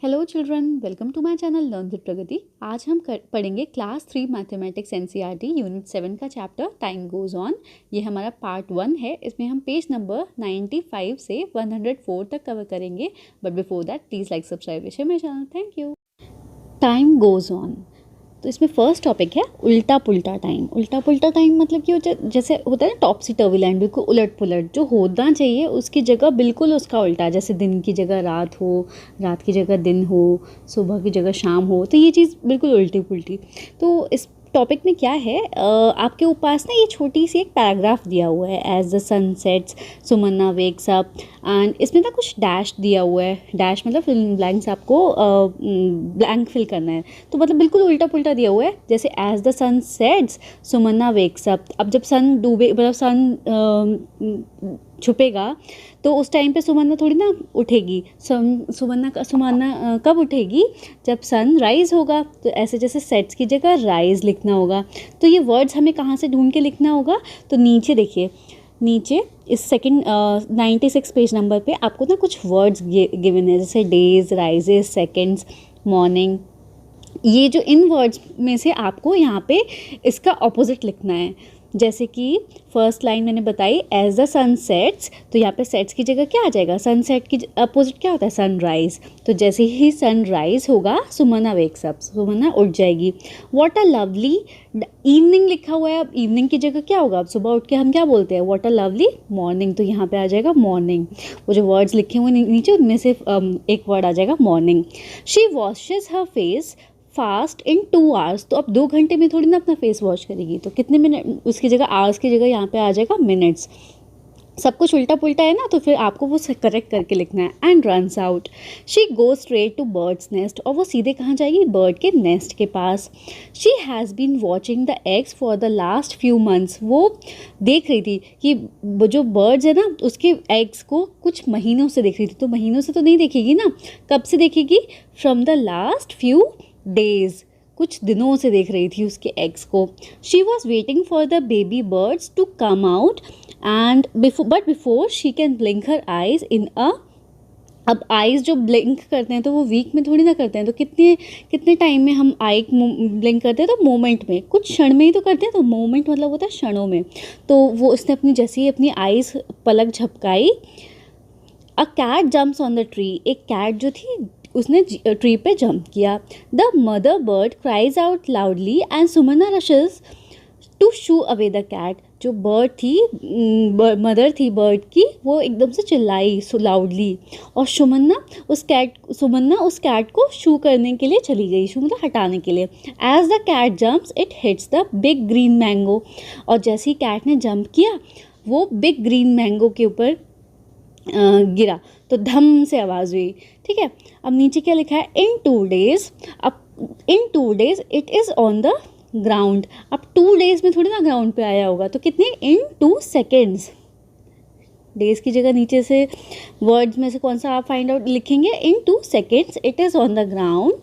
Hello children, welcome to my channel learn with Pragati. आज हम पढ़ेंगे क्लास 3 मैथमेटिक्स एनसीईआरटी यूनिट 7 का चैप्टर टाइम गोज़ ऑन। ये हमारा पार्ट 1 है। इसमें हम पेज नंबर 95 से 104 तक कवर करेंगे। But before that please like subscribe my channel. Thank you. Time goes on, तो इसमें फर्स्ट टॉपिक है उल्टा पुल्टा टाइम। उल्टा पुल्टा टाइम मतलब कि जैसे होता है ना टॉपसी टर्बुलेंट, बिल्कुल उलट पुलट, जो होना चाहिए उसकी जगह बिल्कुल उसका उल्टा। जैसे दिन की जगह रात हो, रात की जगह दिन हो, सुबह की जगह शाम हो, तो ये चीज़ बिल्कुल उल्टी पुल्टी। तो इस टॉपिक में क्या है, आपके पास ना ये छोटी सी एक पैराग्राफ दिया हुआ है। As the sun sets Sumanna wakes up, and इसमें ना कुछ डैश दिया हुआ है। डैश मतलब फिल ब्लैंक्स, आपको ब्लैंक फिल करना है। तो मतलब बिल्कुल उल्टा पुल्टा दिया हुआ है। जैसे as the sun sets Sumanna wakes up, अब जब सन डूबे मतलब सन छुपेगा तो उस टाइम पे सुमन्ना थोड़ी ना उठेगी। सुमन्ना कब उठेगी? जब सन राइज होगा। तो ऐसे जैसे सेट्स की जगह राइज लिखना होगा। तो ये वर्ड्स हमें कहाँ से ढूंढ के लिखना होगा? तो नीचे देखिए, नीचे इस सेकंड 96 पेज नंबर पे आपको ना कुछ वर्ड्स गिवन है, जैसे डेज, राइजेस, सेकंड्स, मॉर्निंग। ये जो इन वर्ड्स में से आपको यहाँ पे इसका ऑपोजिट लिखना है। जैसे कि फर्स्ट लाइन मैंने बताई एज द सन सेट्स, तो यहाँ पे सेट्स की जगह क्या आ जाएगा? सनसेट की अपोजिट क्या होता है? सनराइज। तो जैसे ही सनराइज होगा सुमन्ना वेक्स अप, सुमन्ना उठ जाएगी। व्हाट अ लवली इवनिंग लिखा हुआ है। अब इवनिंग की जगह क्या होगा? अब सुबह उठ के हम क्या बोलते हैं? What a lovely morning. तो यहाँ पे आ जाएगा मॉर्निंग। वो जो वर्ड्स लिखे हुए नीचे उनमें से एक वर्ड आ जाएगा morning. She washes her face fast in 2 hours. तो अब 2 घंटे में थोड़ी ना अपना फेस वॉश करेगी, तो कितने मिनट, उसकी जगह आवर्स की जगह यहाँ पे आ जाएगा मिनट्स। सब कुछ उल्टा पुल्टा है ना, तो फिर आपको वो करेक्ट करके लिखना है। And runs out, she goes straight to bird's nest, और वो सीधे कहाँ जाएगी? बर्ड के नेस्ट के पास। She has been watching the eggs for the last few months, वो देख रही थी कि जो बर्ड्स है ना उसके एग्स को कुछ महीनों से देख रही थी। तो महीनों से तो नहीं देखेगी ना, कब से देखेगी? From the last few days, कुछ दिनों से देख रही थी उसके एग्स को। She was waiting for the baby birds to come out and before she can blink her eyes in a. अब आइज़ जो ब्लिंक करते हैं तो वो वीक में थोड़ी ना करते हैं। तो कितने कितने टाइम में हम आई ब्लिंक करते हैं? तो मोमेंट में, कुछ क्षण में ही तो करते हैं। तो मोमेंट मतलब होता है क्षणों में। तो वो उसने अपनी जैसे ही अपनी आइज़ पलक झपकाई। A cat jumps on the tree, एक कैट जो थी उसने ट्री पे जंप किया। The mother bird cries out loudly and Sumanna rushes to shoo away the cat, जो बर्ड थी, मदर थी बर्ड की, वो एकदम से चिल्लाई सो लाउडली, और सुमन्ना उस कैट को शू करने के लिए चली गई। शू मतलब हटाने के लिए। As the cat jumps it hits the big green mango, और जैसे ही कैट ने जंप किया वो बिग ग्रीन मैंगो के ऊपर गिरा, तो धम से आवाज़ हुई। ठीक है, अब नीचे क्या लिखा है? इन 2 डेज, अब इन 2 days it is on the ground. अब 2 डेज में थोड़ी ना ग्राउंड पे आया होगा, तो कितने? इन 2 सेकेंड्स। डेज की जगह नीचे से वर्ड्स में से कौन सा आप फाइंड आउट लिखेंगे? In 2 seconds it is on the ground.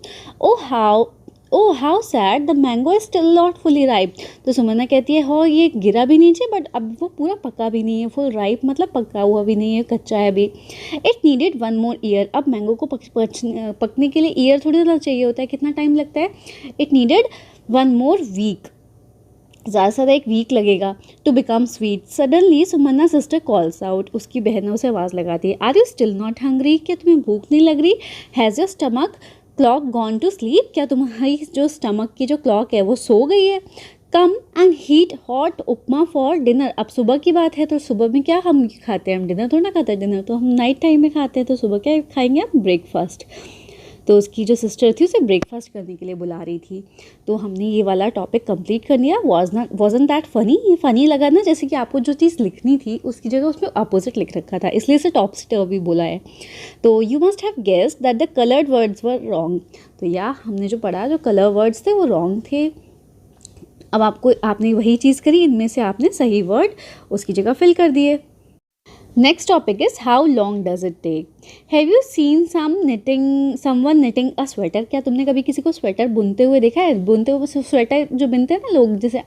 Oh how sad the mango is still not fully ripe. तो सुमन्ना कहती है हो ये गिरा भी नीचे, बट अब वो पूरा पका भी नहीं है। फुल राइप मतलब पका हुआ भी नहीं है, कच्चा है अभी। It needed 1 more year. अब मैंगो को पकने के लिए ईयर थोड़ी ना चाहिए होता है, कितना टाइम लगता है? इट नीडेड 1 more वीक, ज़्यादा से ज़्यादा 1 वीक लगेगा to become sweet. Suddenly Sumanna sister calls out, उसकी बहनों से आवाज़ लगाती है। Are you still not hungry, क्या तुम्हें भूख नहीं लग रही? Has your stomach clock gone to sleep, क्या तुम्हारी जो स्टमक की जो क्लॉक है वो सो गई है? Come and heat hot upma for dinner. अब सुबह की बात है, तो सुबह में क्या हम खाते हैं? हम डिनर थोड़ा ना खाते हैं, डिनर तो हम नाइट टाइम में खाते हैं। तो सुबह क्या खाएंगे हम? ब्रेकफास्ट। तो उसकी जो सिस्टर थी उसे ब्रेकफास्ट करने के लिए बुला रही थी। तो हमने ये वाला टॉपिक कंप्लीट कर लिया। वॉजन दैट फ़नी, ये फ़नी लगा ना? जैसे कि आपको जो चीज़ लिखनी थी उसकी जगह उसमें अपोजिट लिख रखा था, इसलिए इसे टॉपसी टर्बी बोला है। तो you must have guessed that the coloured words were wrong. तो या हमने जो पढ़ा, जो कलर वर्ड्स थे वो रॉन्ग थे। अब आपने वही चीज़ करी, इनमें से आपने सही वर्ड उसकी जगह फिल कर दिए। Next topic is how long does it take. Have you seen someone knitting a sweater, क्या तुमने कभी किसी को स्वेटर बुनते हुए देखा है? बुनते हुए स्वेटर जो बुनते हैं ना लोग, जैसे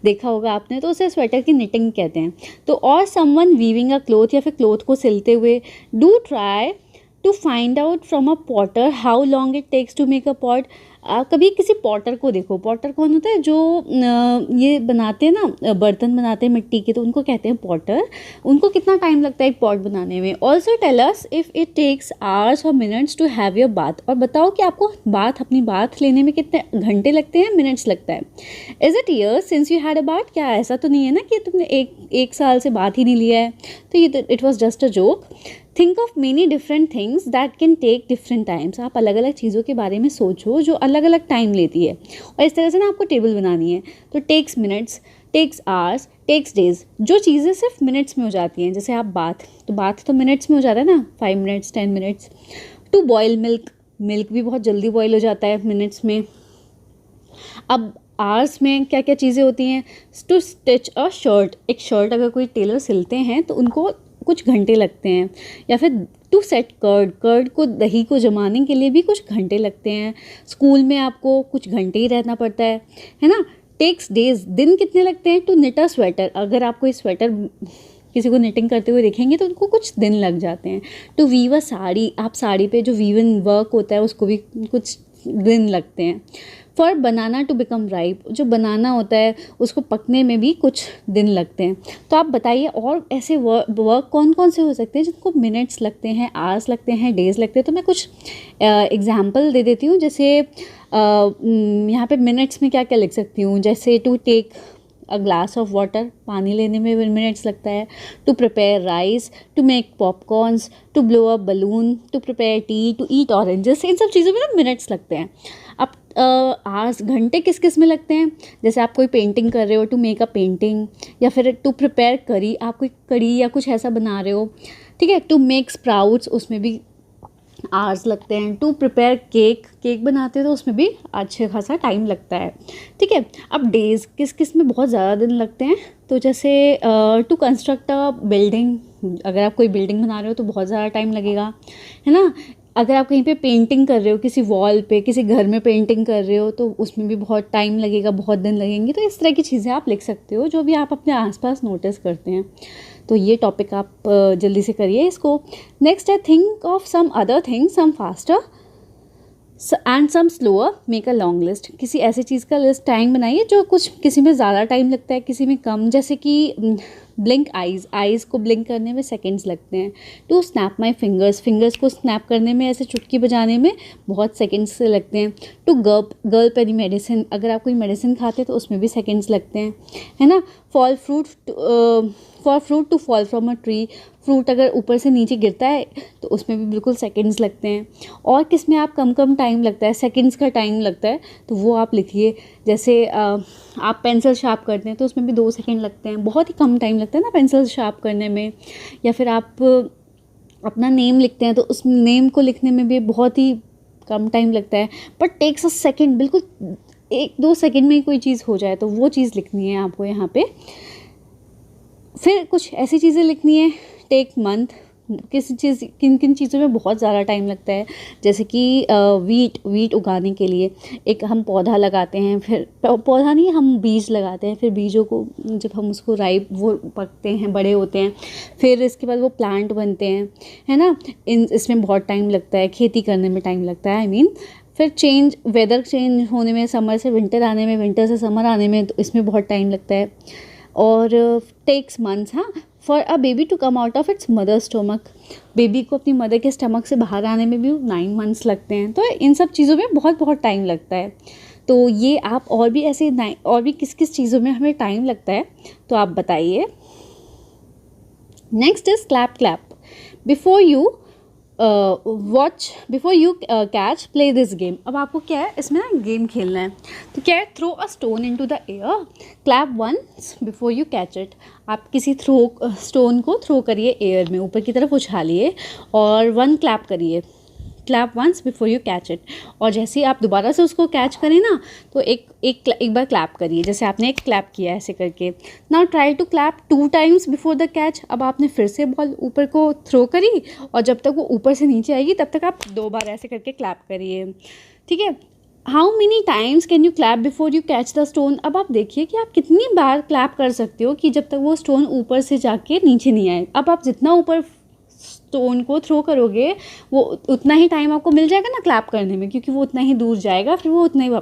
देखा होगा आपने, तो उसे स्वेटर की निटिंग कहते हैं। तो और समवन वीविंग अ क्लोथ, या फिर क्लोथ को सिलते हुए। Do try to find out from a potter how long it takes to make a pot. कभी किसी पॉटर को देखो, पॉटर कौन होता है, जो ये बनाते हैं ना, बर्तन बनाते हैं मिट्टी के, तो उनको कहते हैं पॉटर। उनको कितना टाइम लगता है एक पॉट बनाने में। Also tell us if it takes hours और minutes to have your bath. और बताओ कि आपको अपनी बाथ लेने में कितने घंटे लगते हैं, मिनट्स लगता है। Is it years since you had a bath. क्या ऐसा तो नहीं है ना कि तुमने एक साल से बाथ ही नहीं लिया है। तो ये it was just a joke. Think of many different things that can take different times. आप अलग अलग चीज़ों के बारे में सोचो जो अलग अलग टाइम लेती है, और इस तरह से ना आपको टेबल बनानी है। तो takes minutes, takes hours, takes days. जो चीज़ें सिर्फ मिनट्स में हो जाती हैं, जैसे आप बाथ तो मिनट्स में हो जाता है ना, 5 minutes 10 minutes. To boil milk, milk भी बहुत जल्दी बॉयल हो जाता है मिनट्स में। अब आवर्स में क्या क्या चीज़ें होती हैं। टू स्टिच अ शर्ट, एक शर्ट अगर कोई टेलर सिलते हैं तो उनको कुछ घंटे लगते हैं। या फिर टू सेट कर्ड को, दही को जमाने के लिए भी कुछ घंटे लगते हैं। स्कूल में आपको कुछ घंटे ही रहना पड़ता है ना। टेक्स डेज, दिन कितने लगते हैं। टू निट अ स्वेटर, अगर आप कोई स्वेटर किसी को निटिंग करते हुए देखेंगे तो उनको कुछ दिन लग जाते हैं। टू वीव अ साड़ी, आप साड़ी पे जो वीवन वर्क होता है उसको भी कुछ दिन लगते हैं। For banana to become ripe, जो बनाना होता है उसको पकने में भी कुछ दिन लगते हैं। तो आप बताइए और ऐसे वर्क कौन कौन से हो सकते हैं जिनको मिनट्स लगते हैं, आवर्स लगते हैं, डेज लगते हैं। तो मैं कुछ एग्जाम्पल दे देती हूँ। जैसे यहाँ पे मिनट्स में क्या क्या लिख सकती हूँ। जैसे to take a glass of water, पानी लेने में मिनट्स लगता है। To prepare rice, to make popcorns, to blow a balloon, to prepare tea, to eat oranges. इन सब चीज़ों में ना मिनट्स लगते हैं। अब आवर्स, घंटे किस किस में लगते हैं। जैसे आप कोई पेंटिंग कर रहे हो, टू मेक अ पेंटिंग, या फिर टू प्रिपेयर करी, आप कोई कड़ी या कुछ ऐसा बना रहे हो, ठीक है। टू मेक स्प्राउट्स, उसमें भी आवर्स लगते हैं। टू प्रिपेयर केक बनाते हैं तो उसमें भी अच्छे खासा टाइम लगता है, ठीक है। अब डेज़ किस किस में बहुत ज़्यादा दिन लगते हैं। तो जैसे टू कंस्ट्रक्ट अ बिल्डिंग, अगर आप कोई बिल्डिंग बना रहे हो तो बहुत ज़्यादा टाइम लगेगा, है ना। अगर आप कहीं पे पेंटिंग कर रहे हो, किसी वॉल पे, किसी घर में पेंटिंग कर रहे हो, तो उसमें भी बहुत टाइम लगेगा, बहुत दिन लगेंगे। तो इस तरह की चीज़ें आप लिख सकते हो जो भी आप अपने आसपास नोटिस करते हैं। तो ये टॉपिक आप जल्दी से करिए इसको। नेक्स्ट है think of some other thing, some faster and some slower, make a long list. किसी ऐसी चीज़ का लिस्ट टाइम बनाइए जो कुछ किसी में ज़्यादा टाइम लगता है, किसी में कम। जैसे कि ब्लिंक आइज़ को ब्लिंक करने में सेकंड्स लगते हैं। टू स्नैप माई फिंगर्स को स्नैप करने में, ऐसे चुटकी बजाने में बहुत सेकंड्स से लगते हैं। टू गल्प एनी मेडिसिन, अगर आप कोई मेडिसिन खाते हैं तो उसमें भी सेकंड्स लगते हैं, है ना। For fruit to fall from a tree, fruit अगर ऊपर से नीचे गिरता है तो उसमें भी बिल्कुल सेकंड्स लगते हैं। और किस में आप कम टाइम लगता है, सेकंड्स का टाइम लगता है, तो वो आप लिखिए। जैसे आप पेंसिल शार्प करते हैं तो उसमें भी 2 सेकंड लगते हैं, बहुत ही कम टाइम लगता है ना पेंसिल शार्प करने में। या फिर आप अपना नेम लिखते हैं तो उस नेम को लिखने में भी बहुत ही कम टाइम लगता है। बट टेक्स अ सेकंड, बिल्कुल 1-2 सेकंड में ही कोई चीज़ हो जाए, तो वो चीज़ लिखनी है आपको यहाँ पे। फिर कुछ ऐसी चीज़ें लिखनी है। टेक मंथ, किन किन चीज़ों में बहुत ज़्यादा टाइम लगता है। जैसे कि वीट उगाने के लिए एक हम पौधा लगाते हैं, फिर पौधा नहीं, हम बीज लगाते हैं, फिर बीजों को जब हम उसको वो पकते हैं, बड़े होते हैं, फिर इसके बाद वो प्लांट बनते हैं, है ना। इसमें बहुत टाइम लगता है, खेती करने में टाइम लगता है, फिर वेदर चेंज होने में, समर से विंटर आने में, विंटर से समर आने में, तो इसमें बहुत टाइम लगता है। और टेक्स मंथ्स, हाँ, for a baby to come out of its mother stomach, baby को अपनी मदर के स्टमक से बाहर आने में भी 9 मंथ्स लगते हैं। तो इन सब चीज़ों में बहुत टाइम लगता है। तो ये आप और भी किस किस चीज़ों में हमें टाइम लगता है तो आप बताइए। Next is clap before you catch play this game. अब आपको क्या है, इसमें ना गेम खेलना है। तो क्या है, throw a stone into the air, clap once before you catch it. आप किसी स्टोन को थ्रो करिए एयर में, ऊपर की तरफ उछालिए और 1 क्लैप करिए, clap once before you catch it. और जैसे ही आप दोबारा से उसको कैच करें ना, तो एक बार क्लैप करिए, जैसे आपने एक क्लैप किया ऐसे करके। Now try to clap 2 times before the catch. अब आपने फिर से बॉल ऊपर को थ्रो करी और जब तक वो ऊपर से नीचे आएगी तब तक आप 2 बार ऐसे करके क्लैप करिए, ठीक है। How many times can you clap before you catch the stone. अब आप देखिए कि आप कितनी बार क्लैप कर सकते हो कि जब तक वो स्टोन ऊपर से जाके नीचे नहीं आए। अब आप जितना ऊपर स्टोन को थ्रो करोगे वो उतना ही टाइम आपको मिल जाएगा ना क्लैप करने में, क्योंकि वो उतना ही दूर जाएगा, फिर वो उतना ही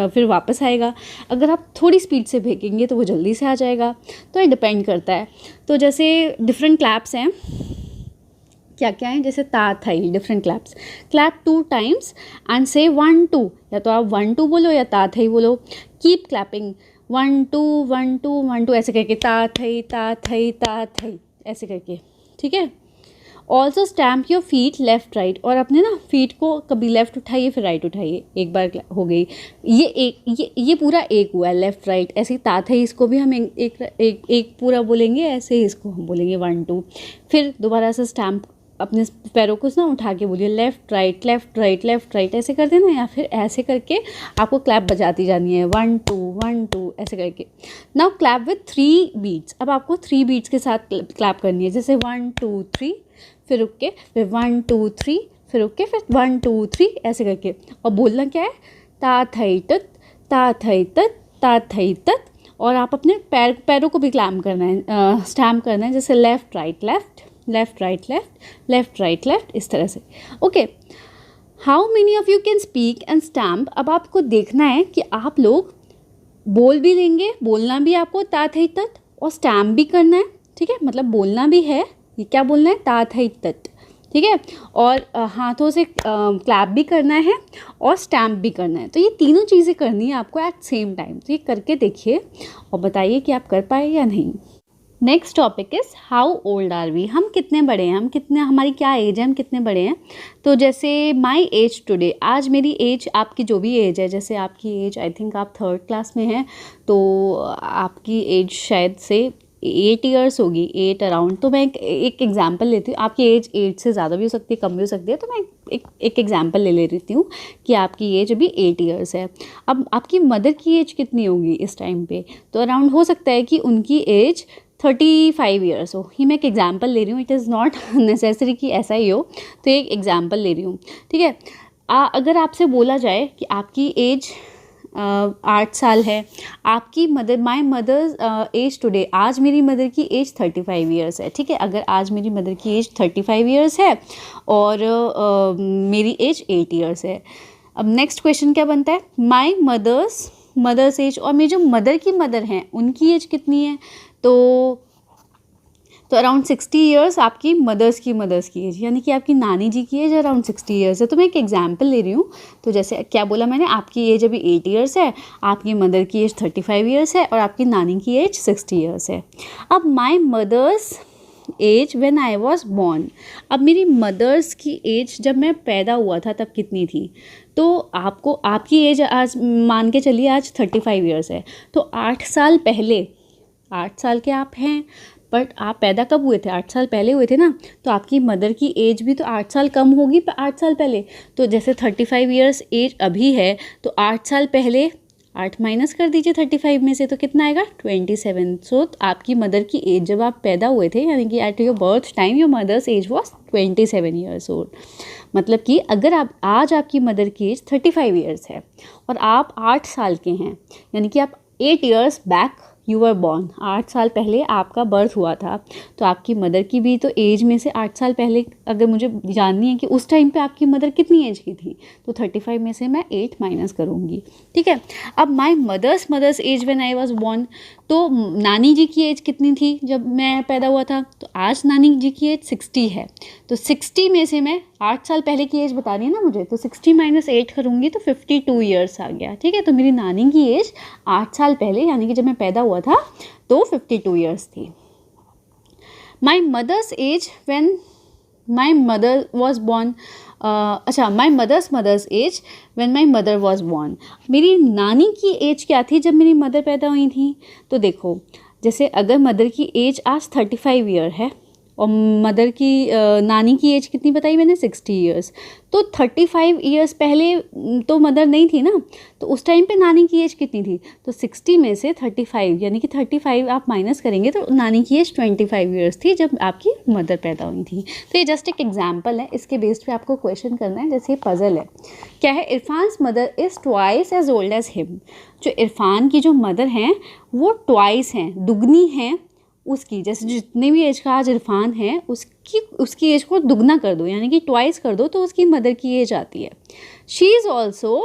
फिर वापस आएगा। अगर आप थोड़ी स्पीड से फेंकेंगे तो वो जल्दी से आ जाएगा। तो ये डिपेंड करता है। तो जैसे डिफरेंट क्लैप्स हैं, क्या क्या है, जैसे ता थाई different claps. Clap 2 times and से 1 2, या तो आप 1 2 बोलो या ता थाई बोलो। कीप क्लैपिंग 1 2 1 2 1 2 ऐसे करके, ता थाई ता थाई ता थाई ऐसे करके, ठीक है। Also stamp your feet left right, और अपने ना फीट को कभी लेफ्ट उठाइए फिर राइट उठाइए, एक बार हो गई। ये पूरा एक हुआ है लेफ्ट राइट। ऐसे ही तात है, इसको भी हम एक पूरा बोलेंगे, ऐसे ही इसको हम बोलेंगे 1 2। फिर दोबारा से स्टैम्प अपने पैरों को ना उठा के बोलिए left right left right left right, ऐसे कर देना, या फिर ऐसे करके आपको क्लैप बजाती जानी है 1 2 1 2 ऐसे करके। Now clap with 3 beats. अब आपको 3 बीट्स के साथ क्लैप करनी है, जैसे 1 2 3 फिर रुक के, फिर 1 2 3 फिर रुक के, फिर 1 2 3 ऐसे करके। और बोलना क्या है, ता थई तत ता थई तत ता थई तत। और आप अपने पैरों को भी क्लैम्प करना है, स्टैम्प करना है, जैसे left right left left right left left right left, इस तरह से। Okay, how many of you can speak and stamp. अब आपको देखना है कि आप लोग बोल भी लेंगे, बोलना भी आपको ता थई तत, और स्टैम्प भी करना है, ठीक है। मतलब बोलना भी है, ये क्या बोलना है, ता थई तत, ठीक है। और हाथों से क्लैप भी करना है और स्टैम्प भी करना है। तो ये तीनों चीज़ें करनी है आपको एट सेम टाइम। तो ये करके देखिए और बताइए कि आप कर पाए या नहीं। Next topic is how old are we. हम कितने बड़े हैं, हम कितने, हमारी क्या एज है, हम कितने बड़े हैं। तो जैसे माई एज टुडे, आज मेरी एज, आपकी जो भी एज है, जैसे आपकी एज आई थिंक आप 3rd क्लास में हैं, तो आपकी एज शायद से 8 years होगी, 8 अराउंड। तो मैं एक एग्जाम्पल लेती हूँ, आपकी एज 8 से ज़्यादा भी हो सकती है, कम भी हो सकती है। तो मैं एक एग्जाम्पल ले लेती हूँ कि आपकी एज अभी 8 years है। अब आपकी मदर की एज कितनी होगी इस टाइम पे, तो अराउंड हो सकता है कि उनकी एज 35 years हो। ये मैं एक एग्जाम्पल ले रही हूँ, इट इज़ नॉट नेसेसरी कि ऐसा ही हो, तो एक एग्जाम्पल ले रही हूँ, ठीक है। अगर आपसे बोला जाए कि आपकी एज 8 साल है, आपकी mother, my mother's age today, आज मेरी मदर की एज 35 years है, ठीक है। अगर आज मेरी मदर की एज 35 years है और मेरी एज 8 years है। अब नेक्स्ट क्वेश्चन क्या बनता है, माई मदर्स एज, और मेरी जो मदर की मदर हैं उनकी एज कितनी है, तो अराउंड 60 years आपकी मदर्स की एज, यानी कि आपकी नानी जी की एज अराउंड 60 years है। तो मैं एक एग्जांपल ले रही हूँ। तो जैसे क्या बोला मैंने, आपकी एज अभी 8 years है, आपकी मदर की एज 35 years है और आपकी नानी की एज 60 years है। अब my mother's age when I was born, अब मेरी मदर्स की एज जब मैं पैदा हुआ था तब कितनी थी, तो आपको आपकी एज आज मान के चलिए आज 35 years है, तो 8 साल पहले, 8 साल के आप हैं, बट आप पैदा कब हुए थे, 8 साल पहले हुए थे ना, तो आपकी मदर की एज भी तो 8 साल कम होगी 8 साल पहले। तो जैसे 35 years एज अभी है, तो 8 साल पहले 8 माइनस कर दीजिए 35 में से, तो कितना आएगा 27। सो आपकी मदर की एज जब आप पैदा हुए थे, यानी कि at your birth time your mother's age was 27 years old। मतलब कि अगर आप आज आपकी मदर की एज 35 years है और आप 8 साल के हैं, यानी कि आप 8 years back you were born, 8 साल पहले आपका बर्थ हुआ था, तो आपकी मदर की भी तो एज में से 8 साल पहले अगर मुझे जाननी है कि उस टाइम पे आपकी मदर कितनी एज की थी, तो 35 में से मैं 8 माइनस करूँगी, ठीक है। अब my mother's age when I was born, तो नानी जी की एज कितनी थी जब मैं पैदा हुआ था, तो आज नानी जी की एज 60 है। तो 60 में से मैं 8 साल पहले की एज बता रही है ना मुझे, तो 60 माइनस 8 करूँगी तो 52 years आ गया, ठीक है। तो मेरी नानी की एज 8 साल पहले, यानी कि जब मैं पैदा हुआ था, तो 52 years थी। My mother's age when my mother was born, अच्छा, my mother's age when my mother was born, मेरी नानी की एज क्या थी जब मेरी मदर पैदा हुई थी। तो देखो, जैसे अगर मदर की एज आज 35 year है और मदर की नानी की एज कितनी बताई मैंने, 60 years, तो 35 years पहले तो मदर नहीं थी ना, तो उस टाइम पे नानी की एज कितनी थी, तो 60 में से 35, यानी कि 35 आप माइनस करेंगे तो नानी की एज 25 years थी जब आपकी मदर पैदा हुई थी। तो ये जस्ट एक एग्जाम्पल है, इसके बेस्ड पे आपको क्वेश्चन करना है। जैसे पजल है, क्या है, Irfan's mother is twice as old as him. जो इरफान की जो मदर हैं वो ट्वाइस हैं, दुगनी हैं उसकी, जैसे जितनी भी एज का आज इरफान है उसकी एज को दुगना कर दो, यानी कि ट्वाइस कर दो, तो उसकी मदर की एज आती है। She is also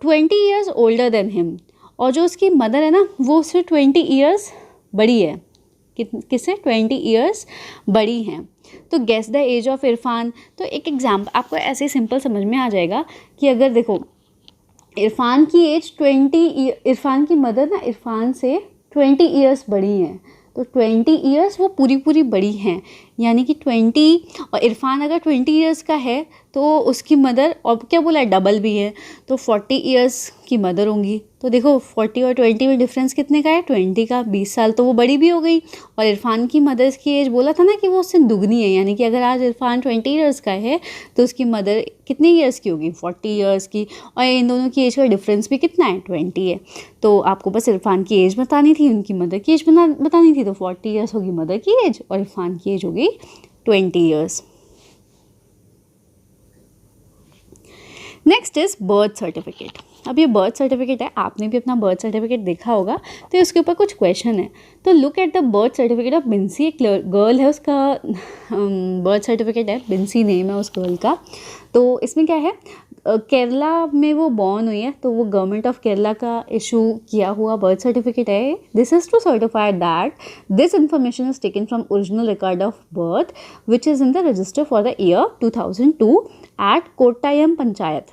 20 years older than him, और जो उसकी मदर है ना वो उससे 20 ईयर्स बड़ी है। किससे? 20 ईयर्स बड़ी हैं। तो guess the age of Irfan. तो एक एग्जाम्पल आपको ऐसे सिंपल समझ में आ जाएगा कि अगर देखो इरफान की एज 20, इरफान की मदर ना इरफान से 20 ईयर्स बड़ी हैं, तो 20 ईयर्स वो पूरी बड़ी हैं, यानी कि 20, और इरफान अगर 20 ईयर्स का है तो उसकी मदर, और क्या बोला है, डबल भी है, तो 40 ईयर्स की मदर होंगी। तो देखो 40 और 20 में डिफरेंस कितने का है? 20 का। 20 साल तो वो बड़ी भी हो गई। और इरफान की मदर्स की एज बोला था ना कि वो उससे दुगनी है, यानी कि अगर आज इरफान 20 ईयर्स का है तो उसकी मदर कितने ईयर्स की होगी? 40 ईयर्स की। और इन दोनों की एज का डिफरेंस भी कितना है? 20 है। तो आपको बस इरफान की एज बतानी थी, उनकी मदर की एज बतानी थी, तो 40 ईयर्स होगी मदर की एज और इरफान की एज होगी 20 years. Next is birth certificate. अब ये बर्थ सर्टिफिकेट है, आपने भी अपना बर्थ सर्टिफिकेट देखा होगा, तो इसके ऊपर कुछ क्वेश्चन है। तो look at the birth certificate of Binsy. एक गर्ल है, उसका बर्थ सर्टिफिकेट है, बिंसी नेम है उस गर्ल का। तो इसमें क्या है, केरला में वो बॉर्न हुई है, तो वो गवर्नमेंट ऑफ केरला का इशू किया हुआ बर्थ सर्टिफिकेट है। This is to certify that this information is taken from original record of birth which is in the register for the year 2002 at Kottayam panchayat.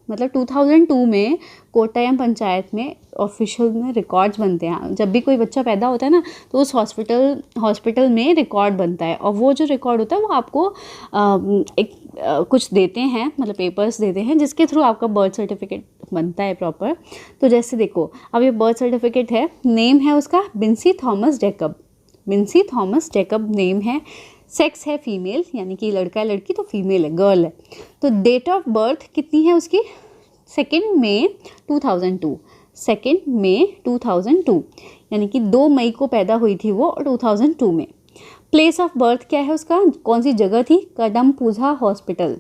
मतलब 2002 में कोट्टायम पंचायत में ऑफिशियल में रिकॉर्ड्स बनते हैं। जब भी कोई बच्चा पैदा होता है ना तो उस हॉस्पिटल में रिकॉर्ड बनता है, और वो जो रिकॉर्ड होता है वो आपको कुछ देते हैं, मतलब पेपर्स देते हैं, जिसके थ्रू आपका बर्थ सर्टिफिकेट बनता है प्रॉपर। तो जैसे देखो, अब ये बर्थ सर्टिफिकेट है, नेम है उसका Binsy Thomas Jacob. Binsy Thomas Jacob name है। सेक्स है फीमेल, यानी कि लड़का है लड़की तो फीमेल है, गर्ल है। तो डेट ऑफ बर्थ कितनी है उसकी? 2 मई 2002। 2 मई 2002, यानी कि 2 मई को पैदा हुई थी वो 2002 में। प्लेस ऑफ बर्थ क्या है उसका? कौन सी जगह थी? Kadampuzha hospital.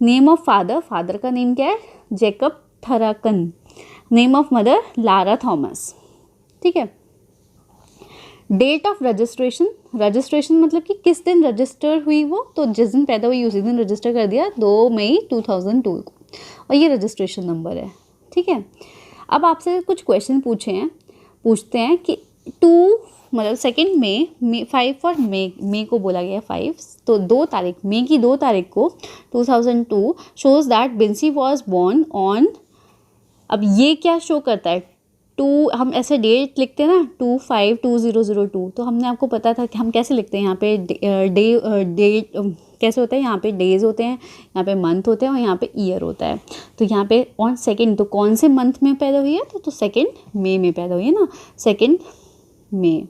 Name of father, father का नेम क्या है? Jacob Tharakan. Name of mother Lara Thomas. ठीक है। डेट ऑफ रजिस्ट्रेशन, रजिस्ट्रेशन मतलब कि किस दिन रजिस्टर हुई वो, तो जिस दिन पैदा हुई उसी दिन रजिस्टर कर दिया, 2 मई 2002 को, और ये रजिस्ट्रेशन नंबर है। ठीक है। अब आपसे कुछ क्वेश्चन पूछते हैं कि 2 मतलब 2 मई 5 और मई को बोला गया 5, तो 2 तारीख, मई की 2 तारीख को 2002 shows that Binsy was born on. अब ये क्या शो करता है? 2, हम ऐसे डेट लिखते हैं ना 252002, तो हमने आपको पता था कि हम कैसे लिखते हैं, यहाँ पे डेट कैसे होता है, यहाँ पे डेज होते हैं, यहाँ पे मंथ होते हैं, और यहाँ पे ईयर होता है। तो यहाँ पे ऑन 2, तो कौन से मंथ में पैदा हुई है? तो 2 मई में पैदा हुई है ना, 2 मई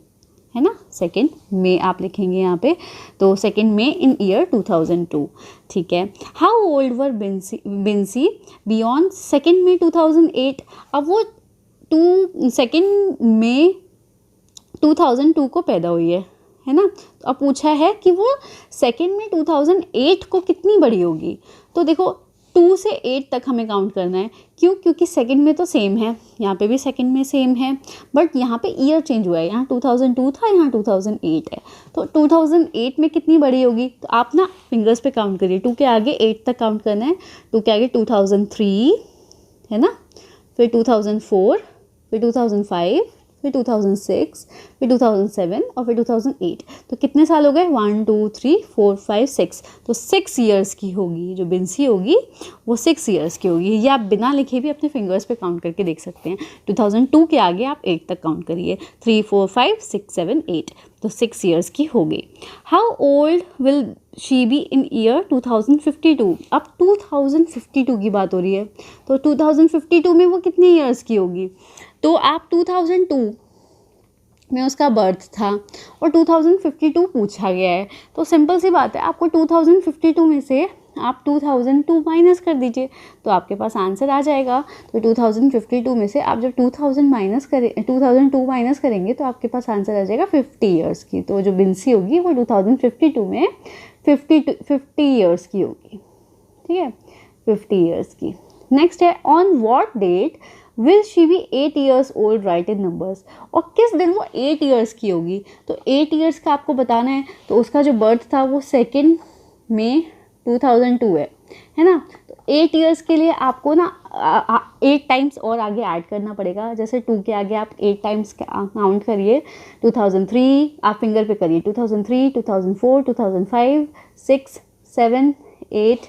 है ना, 2 मई आप लिखेंगे यहाँ पे, तो 2 मई इन ईयर 2002। ठीक है। How old were Binsy beyond 2 मई 2008? अब वो 2 मई 2002 को पैदा हुई है ना। तो अब पूछा है कि वो 2 मई 2008 को कितनी बड़ी होगी। तो देखो 2 से 8 तक हमें काउंट करना है। क्यों? क्योंकि 2 में तो सेम है, यहाँ पे भी 2 में सेम है, बट यहाँ पे ईयर चेंज हुआ है, यहाँ 2002 था, यहाँ 2008 है। तो 2008 में कितनी बड़ी होगी? तो आप ना फिंगर्स पे काउंट करिए, 2 के आगे 8 तक काउंट करना है। 2 के आगे 2003 है ना, फिर 2004, फिर 2005, फिर 2006, फिर 2007 और फिर 2008। तो कितने साल हो गए? 1 2 3 4 5 6। तो 6 ईयर्स की होगी जो बिंसी होगी, वो 6 ईयर्स की होगी। ये आप बिना लिखे भी अपने फिंगर्स पे काउंट करके देख सकते हैं। 2002 के आगे आप 8 तक काउंट करिए, 3 4 5 6 7 8, तो 6 ईयर्स की होगी। How old will she be in year 2052? अब 2052 की बात हो रही है, तो 2052 में वो कितने ईयर्स की होगी? तो आप 2002 में उसका बर्थ था और 2052 पूछा गया है, तो सिंपल सी बात है, आपको 2052 में से आप 2002 माइनस कर दीजिए, तो आपके पास आंसर आ जाएगा। तो 2052 में से आप जब 2002 माइनस करेंगे तो आपके पास आंसर आ जाएगा 50 ईयर्स की। तो जो बिंसी होगी वो 2052 में 50 ईयर्स की होगी। ठीक है, 50 ईयर्स की। नेक्स्ट है, on what date will she be 8 years old, write in numbers. और किस दिन वो 8 years की होगी, तो 8 years का आपको बताना है। तो उसका जो बर्थ था वो 2 मई 2002 है ना। तो 8 years के लिए आपको ना 8 टाइम्स और आगे ऐड करना पड़ेगा। जैसे 2 के आगे आप 8 टाइम्स काउंट करिए। 2003 आप फिंगर पे करिए, 2003, 2004, 2005, 6, 7, 8,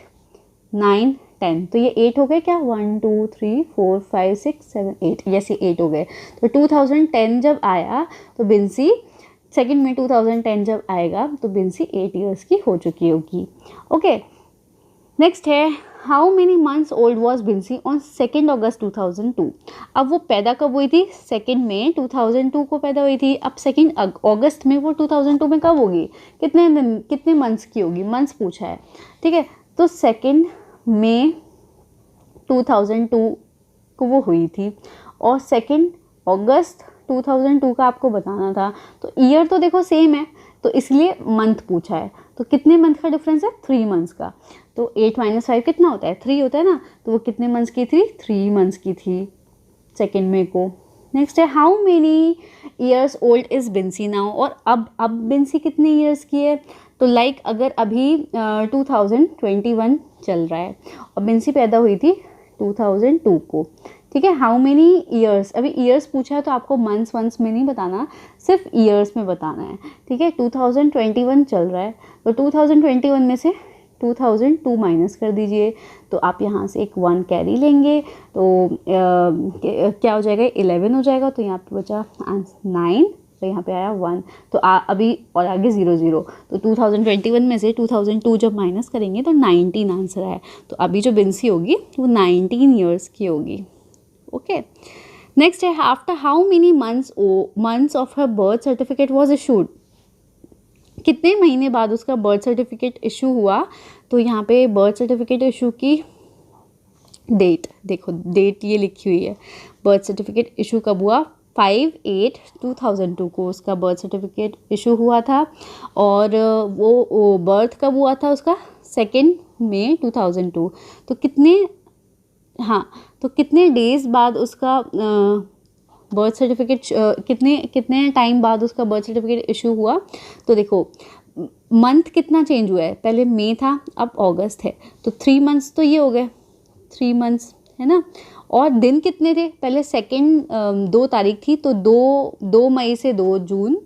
9, 10। तो ये 8 हो गए क्या, 1 2 3 4 5 6 7 8, यस ये 8 हो गए। तो 2010 जब आया तो बिंसी 2 मई 2010 जब आएगा तो बिंसी 8 years की हो चुकी होगी। ओके, नेक्स्ट है how many months old was Binsy on 2 August 2002। अब वो पैदा कब हुई थी, 2 मई 2002 को पैदा हुई थी। अब 2 अगस्त में वो 2002 में कब होगी, कितने दिन कितने मंथ्स की होगी, मंथ्स पूछा है, ठीक है। तो 2 मई 2002 को वो हुई थी और 2 अगस्त 2002 का आपको बताना था। तो ईयर तो देखो सेम है, तो इसलिए मंथ पूछा है। तो कितने मंथ का डिफरेंस है, 3 मंथ्स का। तो 8 - 5 कितना होता है, 3 होता है ना। तो वो कितने मंथ्स की थी, 3 मंथ्स की थी 2 मई को। नेक्स्ट है how many years old is Binsy now. और अब बिंसी कितने ईयर्स की है, तो लाइक अगर अभी 2021 चल रहा है और बिंसी पैदा हुई थी 2002 को, ठीक है। हाउ मेनी ईयर्स, अभी ईयर्स पूछा है तो आपको मंथ्स वंस में नहीं बताना, सिर्फ ईयर्स में बताना है, ठीक है। 2021 चल रहा है तो 2021 में से 2002 माइनस कर दीजिए, तो आप यहाँ से एक 1 कैरी लेंगे तो क्या हो जाएगा, 11 हो जाएगा। तो यहाँ पे बचा 9, तो यहाँ पे आया 1। तो अभी और आगे 0 0, तो 2021 में से 2002 जब माइनस करेंगे तो 19 आंसर आया। तो अभी जो बिंसी होगी वो 19 ईयर्स की होगी। ओके, नेक्स्ट है after how many months of her birth certificate was issued. कितने महीने बाद उसका बर्थ सर्टिफिकेट इशू हुआ। तो यहाँ पे बर्थ सर्टिफिकेट इशू की डेट देखो, डेट ये लिखी हुई है। बर्थ सर्टिफिकेट इशू कब हुआ, 5/8/2002 को उसका बर्थ सर्टिफिकेट इशू हुआ था। और वो बर्थ कब हुआ था उसका, 2 मई 2002। तो कितने, हाँ, तो कितने डेज बाद उसका बर्थ सर्टिफिकेट, कितने टाइम बाद उसका बर्थ सर्टिफिकेट इशू हुआ। तो देखो मंथ कितना चेंज हुआ है, पहले मई था अब अगस्त है, तो 3 मंथ्स तो ये हो गए, 3 मंथ्स है ना। और दिन कितने थे, पहले 2 तारीख थी तो 2 मई से 2 जून,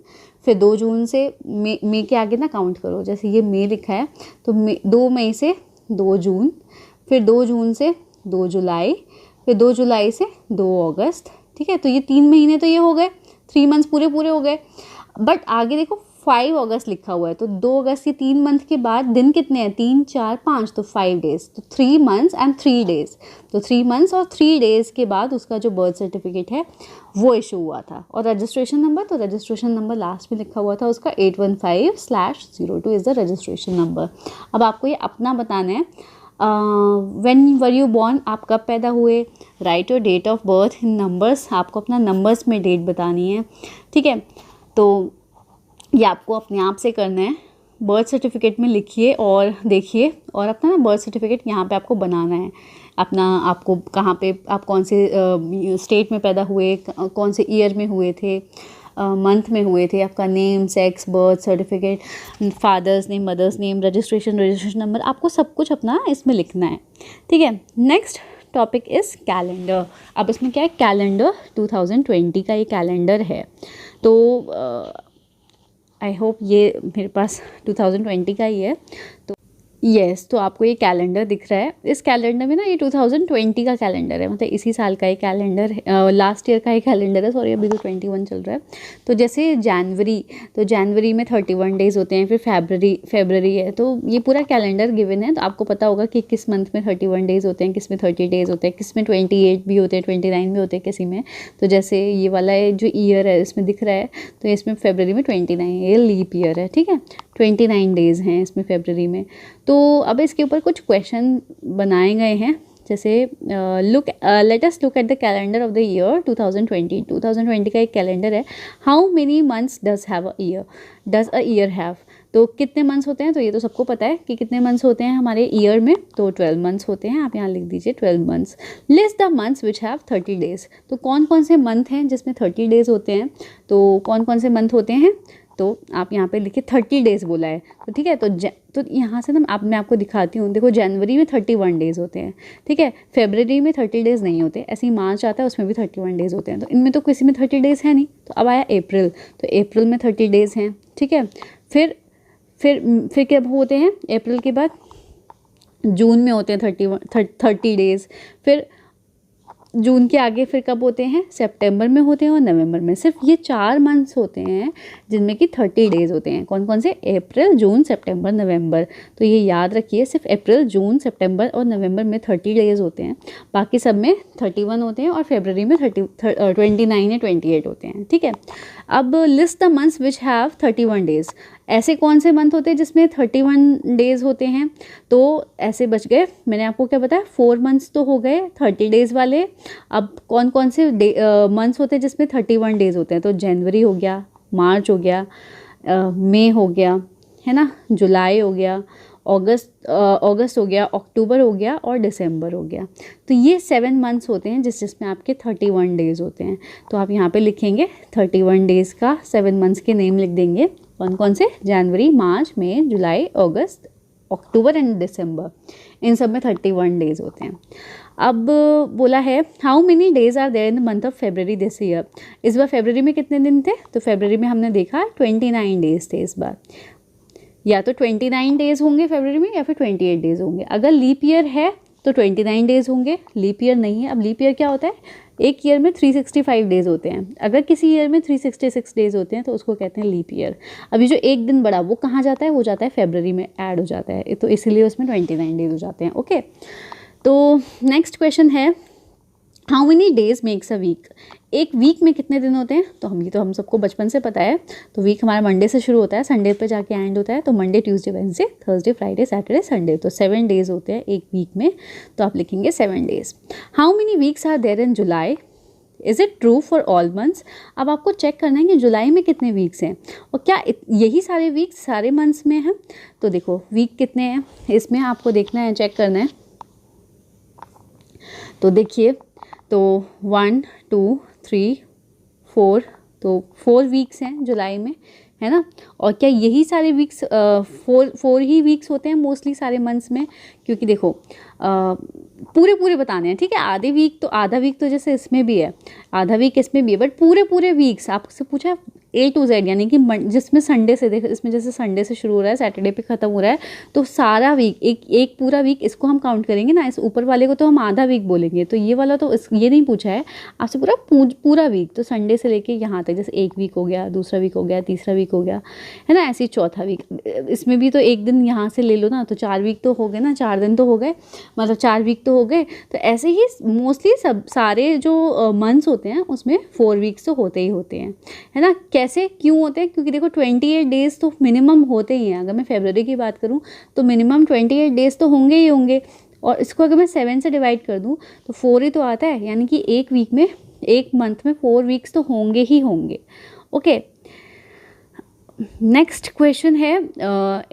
फिर 2 जून से मई के आगे ना काउंट करो, जैसे ये मई लिखा है तो 2 मई से 2 जून, फिर 2 जून से 2 जुलाई, फिर 2 जुलाई से 2 अगस्त, ठीक है। तो ये 3 महीने तो ये हो गए, 3 मंथ्स पूरे हो गए। बट आगे देखो 5 अगस्त लिखा हुआ है, तो 2 अगस्त के 3 मंथ के बाद दिन कितने हैं, 3 4 5, तो 5 डेज, तो 3 मंथ्स एंड 3 डेज। तो 3 मंथ्स और 3 डेज के बाद उसका जो बर्थ सर्टिफिकेट है वो इशू हुआ था। और रजिस्ट्रेशन नंबर, तो रजिस्ट्रेशन नंबर लास्ट में लिखा हुआ था उसका 815/02 इज़ द रजिस्ट्रेशन नंबर। अब आपको ये अपना बताना है, व्हेन वर यू बॉर्न, आप कब पैदा हुए, write your date of birth in numbers, आपको अपना नंबर्स में डेट बतानी है, ठीक है। तो ये आपको अपने आप से करना है, बर्थ सर्टिफिकेट में लिखिए और देखिए, और अपना ना बर्थ सर्टिफिकेट यहाँ पे आपको बनाना है अपना, आपको कहाँ पे, आप कौन से स्टेट में पैदा हुए, कौन से ईयर में हुए थे, मंथ में हुए थे, आपका name, sex, birth certificate, father's name, mother's name, registration number, आपको सब कुछ अपना इसमें लिखना है, ठीक है। Next topic is calendar. अब इसमें क्या है, कैलेंडर 2020 का ये कैलेंडर है। तो आई होप ये मेरे पास 2020 का ही है। तो यस, तो आपको ये कैलेंडर दिख रहा है, इस कैलेंडर में ना ये 2020 का कैलेंडर है, मतलब इसी साल का ये कैलेंडर है, लास्ट ईयर का ही कैलेंडर है, सॉरी अभी तो 21 चल रहा है। तो जैसे जनवरी, तो जनवरी में 31 डेज़ होते हैं, फिर फरवरी है, तो ये पूरा कैलेंडर गिवन है। तो आपको पता होगा कि किस मंथ में 31 डेज़ होते हैं, किस में 30 डेज़ होते हैं, किस में 28 भी होते हैं, 29 भी होते हैं किसी में। तो जैसे ये वाला जो ईयर है इसमें दिख रहा है, तो इसमें फरवरी में 29, ये लीप ईयर है, ठीक है, 29 डेज़ हैं इसमें फरवरी में। तो अब इसके ऊपर कुछ क्वेश्चन बनाए गए हैं, जैसे let us look at the calendar of the year 2020 का एक कैलेंडर है। How many months does a year have. तो कितने मंथ्स होते हैं, तो ये तो सबको पता है कि कितने मंथ्स होते हैं हमारे ईयर में, तो 12 मंथ्स होते हैं। आप यहाँ लिख दीजिए 12 months. List the months which have 30 days. तो कौन कौन से मंथ हैं जिसमें 30 डेज होते हैं, तो कौन कौन से मंथ होते हैं, तो आप यहाँ पे लिखिए 30 डेज़ बोला है, तो ठीक है। तो यहाँ से ना मैं आपको दिखाती हूँ। देखो जनवरी में 31 डेज़ होते हैं, ठीक है। फरवरी में 30 डेज़ नहीं होते, ऐसे ही मार्च आता है उसमें भी 31 डेज़ होते हैं, तो इनमें तो किसी में 30 डेज़ है नहीं। तो अब आया अप्रैल, तो अप्रैल में 30 डेज़ हैं, ठीक है। फिर कब होते हैं अप्रैल के बाद, जून में होते हैं 30 डेज़। फिर जून के आगे फिर कब होते हैं, सितंबर में होते हैं और नवंबर में। सिर्फ ये 4 मंथ्स होते हैं जिनमें कि 30 डेज़ होते हैं। कौन कौन से, अप्रैल, जून, सितंबर, नवंबर। तो ये याद रखिए, सिर्फ अप्रैल, जून, सितंबर और नवंबर में 30 डेज़ होते हैं, बाकी सब में 31 होते हैं और फरवरी में 29 या 28 होते हैं, ठीक है। अब list the months which have 31 days. ऐसे कौन से मंथ होते हैं जिसमें 31 डेज़ होते हैं, तो ऐसे बच गए। मैंने आपको क्या बताया, 4 मंथ्स तो हो गए 30 डेज़ वाले। अब कौन कौन से मंथ्स होते हैं जिसमें 31 डेज़ होते हैं, तो जनवरी हो गया, मार्च हो गया, मई हो गया, है ना, जुलाई हो गया, अगस्त हो गया, अक्टूबर हो गया और दिसंबर हो गया। तो ये 7 मंथ्स होते हैं जिसमें आपके 31 डेज़ होते हैं। तो आप यहाँ पे लिखेंगे 31 डेज़ का 7 मंथ्स के नेम लिख देंगे। कौन कौन से, जनवरी, मार्च, मई, जुलाई, अगस्त, अक्टूबर एंड दिसंबर। इन सब में 31 डेज़ होते हैं। अब बोला है how many days are there in the month of February this year. इस बार फरवरी में कितने दिन थे, तो फरवरी में हमने देखा 29 डेज़ थे इस बार। या तो 29 डेज़ होंगे फरवरी में या फिर 28 डेज़ होंगे। अगर लीप ईयर है तो 29 डेज़ होंगे, लीप ईयर नहीं है। अब लीप ईयर क्या होता है, एक ईयर में 365 डेज़ होते हैं। अगर किसी ईयर में 366 डेज़ होते हैं तो उसको कहते हैं लीप ईयर। अभी जो एक दिन बड़ा वो कहाँ जाता है, वो जाता है फरवरी में, ऐड हो जाता है, तो इसीलिए उसमें 29 डेज़ हो जाते हैं, ओके। तो नेक्स्ट क्वेश्चन है how many days makes a week. एक वीक में कितने दिन होते हैं, तो हम सबको बचपन से पता है। तो वीक हमारा मंडे से शुरू होता है, संडे पे जाके एंड होता है। तो Monday, Tuesday, Wednesday, Thursday, Friday, Saturday, Sunday, तो 7 डेज़ होते हैं एक वीक में। तो आप लिखेंगे 7 days. How many weeks are there in July, is it true for all months. अब आपको चेक करना है कि जुलाई में कितने वीक्स हैं और क्या यही सारे वीक्स सारे मंथ्स में हैं। तो देखो वीक कितने हैं इसमें आपको देखना है, चेक करना है। तो देखिए, तो 1 2 3 4, तो 4 वीक्स हैं जुलाई में, है ना। और क्या यही सारे वीक्स 4 ही वीक्स होते हैं मोस्टली सारे मंथ्स में, क्योंकि देखो पूरे बताने हैं, ठीक है। आधा वीक तो जैसे इसमें भी है, आधा वीक इसमें भी है, बट पूरे वीक्स आपसे पूछा A to Z, यानी कि जिसमें संडे से, देखो इसमें जैसे संडे से शुरू हो रहा है, सैटरडे पे ख़त्म हो रहा है, तो सारा वीक एक पूरा वीक इसको हम काउंट करेंगे ना। इस ऊपर वाले को तो हम आधा वीक बोलेंगे। तो ये वाला तो ये नहीं पूछा है आपसे, पूरा वीक, तो संडे से लेके यहाँ तक, जैसे एक वीक हो गया, दूसरा वीक हो गया, तीसरा वीक हो गया, है ना, ऐसे ही चौथा वीक। इसमें भी तो एक दिन यहाँ से ले लो ना, तो 4 वीक तो हो गए ना, 4 दिन तो हो गए, मतलब 4 वीक तो हो गए। तो ऐसे ही मोस्टली सब सारे जो मंथ्स होते हैं उसमें 4 वीक्स तो होते ही होते हैं, है ना। कैसे, क्यों होते हैं, क्योंकि देखो 28 डेज़ तो मिनिमम होते ही हैं। अगर मैं फरवरी की बात करूं तो मिनिमम 28 डेज़ तो होंगे ही होंगे। और इसको अगर मैं 7 से डिवाइड कर दूं तो 4 ही तो आता है, यानी कि एक वीक में, एक मंथ में 4 वीक्स तो होंगे ही होंगे, ओके। नेक्स्ट क्वेश्चन है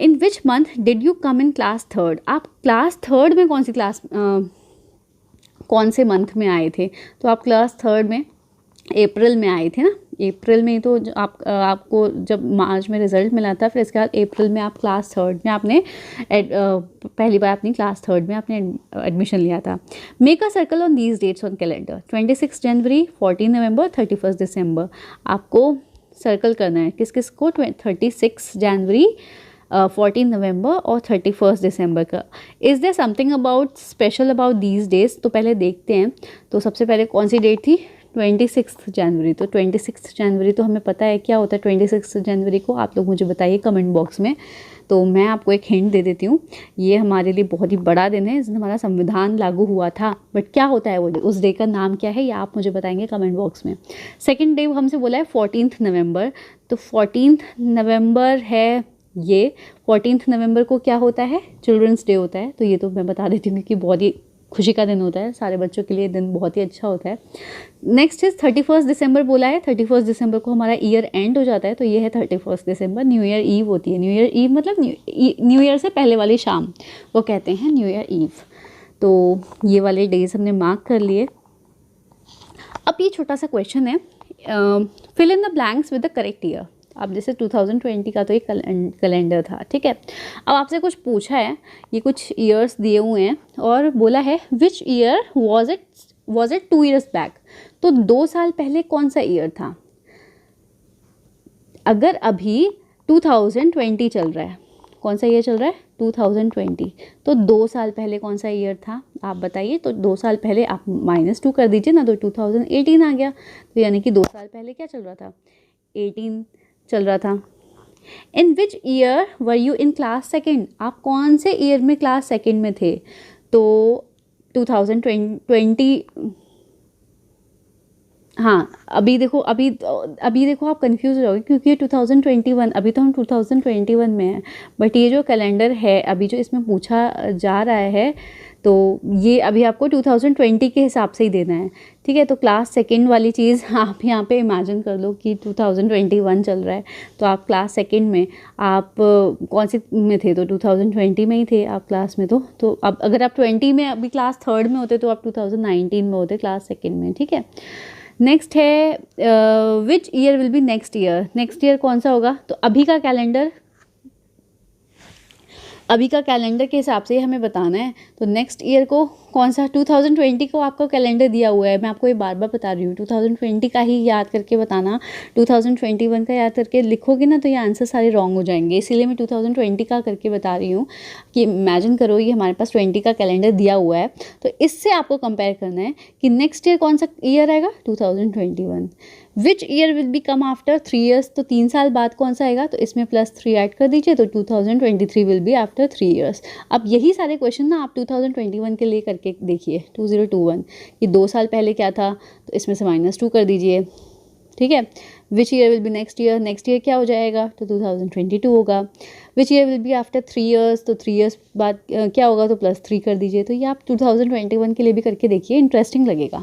in which month did you come in class 3rd। आप क्लास 3rd में कौन से मंथ में आए थे, तो आप क्लास 3rd में अप्रैल में आए थे ना। अप्रैल में तो आपको जब मार्च में रिजल्ट मिला था, फिर इसके बाद अप्रैल में आप क्लास 3rd में आपने पहली बार अपनी क्लास 3rd में आपने एडमिशन लिया था। Make a circle on these dates on calendar, 26 January, 14 November, 31 December. आपको सर्कल करना है किस किस को, 36 जनवरी, 14 नवंबर और 31 दिसंबर का। Is there something about special about these days, तो पहले देखते हैं। तो सबसे पहले कौन सी डेट थी, 26 जनवरी। तो 26 जनवरी तो हमें पता है क्या होता है 26 जनवरी को, आप लोग मुझे बताइए कमेंट बॉक्स में। तो मैं आपको एक हिंट दे देती हूँ, ये हमारे लिए बहुत ही बड़ा दिन है, इस दिन हमारा संविधान लागू हुआ था। बट क्या होता है वो डे, उस डे का नाम क्या है, ये आप मुझे बताएंगे कमेंट बॉक्स में। सेकेंड डे हमसे बोला है 14 नवंबर, तो 14 नवंबर है ये। 14 नवंबर को क्या होता है, चिल्ड्रंस डे होता है। तो ये तो मैं बता देती हूँ कि बहुत ही खुशी का दिन होता है, सारे बच्चों के लिए दिन बहुत ही अच्छा होता है। नेक्स्ट इज 31 दिसंबर बोला है। 31 दिसंबर को हमारा ईयर एंड हो जाता है, तो ये है 31 दिसंबर। न्यू ईयर ईव होती है। न्यू ईयर ईव मतलब न्यू ईयर से पहले वाली शाम, वो कहते हैं न्यू ईयर ईव। तो ये वाले डेज हमने मार्क कर लिए। अब ये छोटा सा क्वेश्चन है, fill in the blanks with the correct year. अब जैसे 2020 का तो एक कैलेंडर था, ठीक है। अब आपसे कुछ पूछा है, ये कुछ ईयर्स दिए हुए हैं और बोला है which year was it 2 years back. तो 2 साल पहले कौन सा ईयर था? अगर अभी 2020 चल रहा है, कौन सा ईयर चल रहा है? 2020। तो 2 साल पहले कौन सा ईयर था आप बताइए। तो 2 साल पहले आप -2 कर दीजिए ना, तो 2018 आ गया। तो यानी कि 2 साल पहले क्या चल रहा था? 18 चल रहा था। In which year were you in class second. आप कौन से ईयर में क्लास सेकेंड में थे? तो 2020। हाँ, अभी देखो आप कंफ्यूज हो जाओगे क्योंकि ये 2021, अभी तो हम 2021 में हैं। बट ये जो कैलेंडर है अभी जो इसमें पूछा जा रहा है, तो ये अभी आपको 2020 के हिसाब से ही देना है, ठीक है। तो क्लास सेकेंड वाली चीज़ आप यहाँ पे इमेजिन कर लो कि 2021 चल रहा है, तो आप क्लास सेकेंड में आप कौन से में थे? तो 2020 में ही थे आप क्लास में। तो अब अगर आप 20 में अभी क्लास थर्ड में होते तो आप 2019 में होते क्लास सेकेंड में, ठीक है। नेक्स्ट है which year will be next year. Next year कौन सा होगा? तो अभी का कैलेंडर के हिसाब से हमें बताना है। तो नेक्स्ट ईयर को कौन सा? 2020 को आपको कैलेंडर दिया हुआ है, मैं आपको ये बार बार बता रही हूँ। 2020 का ही याद करके बताना। 2021 का याद करके लिखोगे ना तो ये आंसर सारे रॉन्ग हो जाएंगे, इसीलिए मैं 2020 का करके बता रही हूँ कि इमेजिन करो ये हमारे पास 20 का कैलेंडर दिया हुआ है, तो इससे आपको कंपेयर करना है कि नेक्स्ट ईयर कौन सा ईयर आएगा? 2021। Which year will be come after 3 years. तो 3 साल बाद कौन सा आएगा? तो इसमें +3 ऐड कर दीजिए, तो 2023 विल बी आफ्टर 3 ईयर्स। अब यही सारे क्वेश्चन ना आप 2021 के लिए करके देखिए, 2021 कि 2 साल पहले क्या था, तो इसमें से -2 कर दीजिए, ठीक है। Which year will be next year क्या हो जाएगा? तो 2022 होगा। Which year will be after 3 years, तो 3 ईयर्स बाद क्या होगा? तो +3 कर दीजिए। तो ये आप 2021 के लिए भी करके देखिए, इंटरेस्टिंग लगेगा।